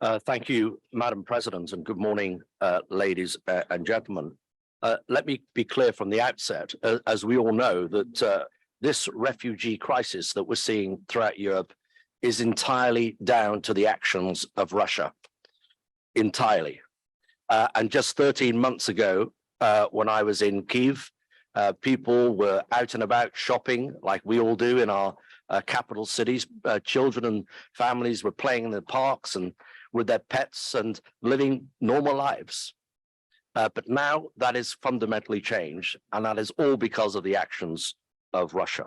Thank you, Madam President, and good morning, ladies and gentlemen. Let me be clear from the outset, as we all know, that this refugee crisis that we're seeing throughout Europe is entirely down to the actions of Russia, entirely. And just 13 months ago, when I was in Kyiv, people were out and about shopping like we all do in our capital cities. Children and families were playing in the parks and with their pets and living normal lives. But now that is fundamentally changed, and that is all because of the actions of Russia.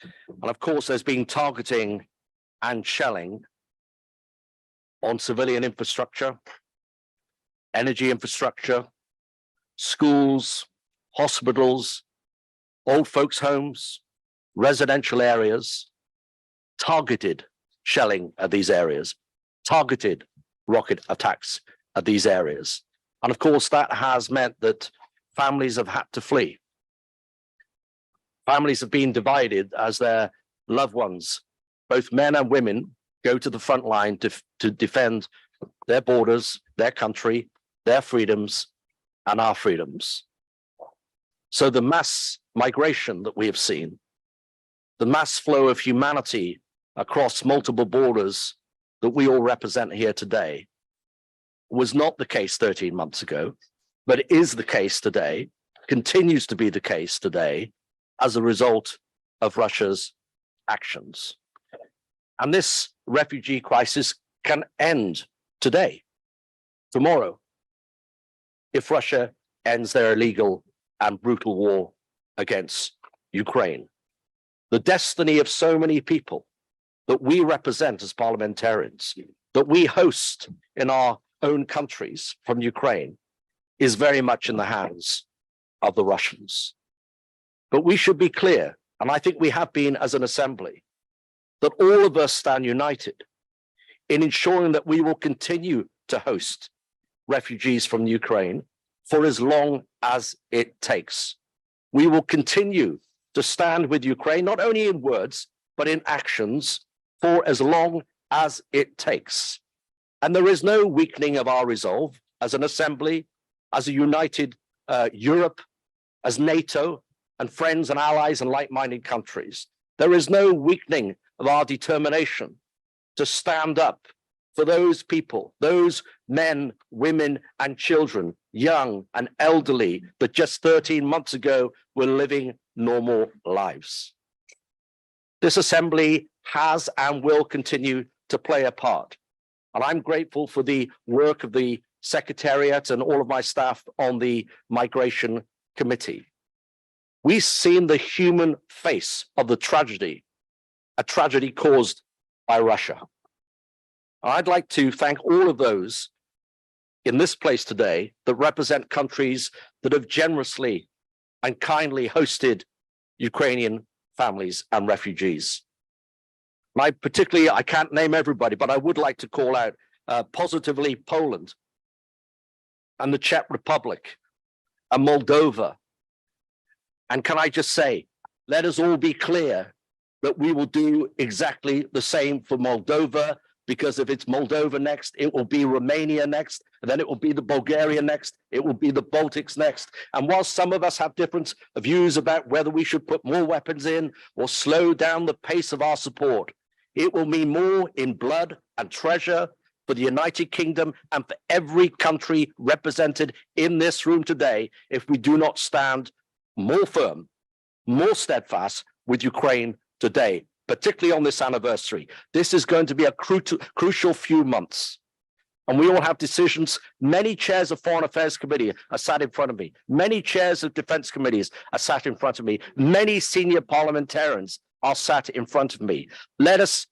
And of course, there's been targeting and shelling on civilian infrastructure, energy infrastructure, schools, hospitals, old folks' homes, residential areas, targeted shelling at these areas, targeted rocket attacks at these areas. And of course, that has meant that families have had to flee. Families have been divided as their loved ones, both men and women, go to the front line to defend their borders, their country, their freedoms, and our freedoms. So the mass migration that we have seen, the mass flow of humanity across multiple borders that we all represent here today, was not the case 13 months ago, but it is the case today, continues to be the case today as a result of Russia's actions. And this refugee crisis can end today, tomorrow, if Russia ends their illegal and brutal war against Ukraine. The destiny of so many people that we represent as parliamentarians, that we host in our own countries from Ukraine, is very much in the hands of the Russians. But we should be clear, and I think we have been as an assembly, that all of us stand united in ensuring that we will continue to host refugees from Ukraine for as long as it takes. We will continue to stand with Ukraine, not only in words, but in actions, for as long as it takes. And there is no weakening of our resolve as an assembly, as a united Europe, as NATO, and friends and allies and like-minded countries. There is no weakening of our determination to stand up for those people, those men, women, and children, young and elderly, that just 13 months ago were living normal lives. This assembly has and will continue to play a part. And I'm grateful for the work of the Secretariat and all of my staff on the Migration Committee. We've seen the human face of the tragedy, a tragedy caused by Russia. I'd like to thank all of those in this place today that represent countries that have generously and kindly hosted Ukrainian families and refugees. And I can't name everybody, but I would like to call out positively Poland and the Czech Republic and Moldova. And can I just say, let us all be clear that we will do exactly the same for Moldova, because if it's Moldova next, it will be Romania next, and then it will be the Bulgaria next, it will be the Baltics next. And while some of us have different views about whether we should put more weapons in or slow down the pace of our support, it will mean more in blood and treasure for the United Kingdom and for every country represented in this room today if we do not stand more firm, more steadfast with Ukraine today, particularly on this anniversary. This is going to be a crucial few months. And we all have decisions. Many chairs of Foreign Affairs Committee are sat in front of me. Many chairs of defense committees are sat in front of me. Many senior parliamentarians are sat in front of me. Let us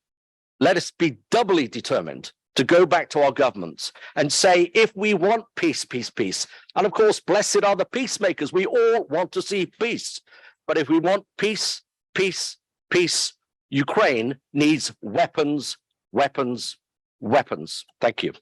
be doubly determined to go back to our governments and say, if we want peace, peace, peace, and of course, blessed are the peacemakers. We all want to see peace. But if we want peace, peace, peace, Ukraine needs weapons, weapons, weapons. Thank you.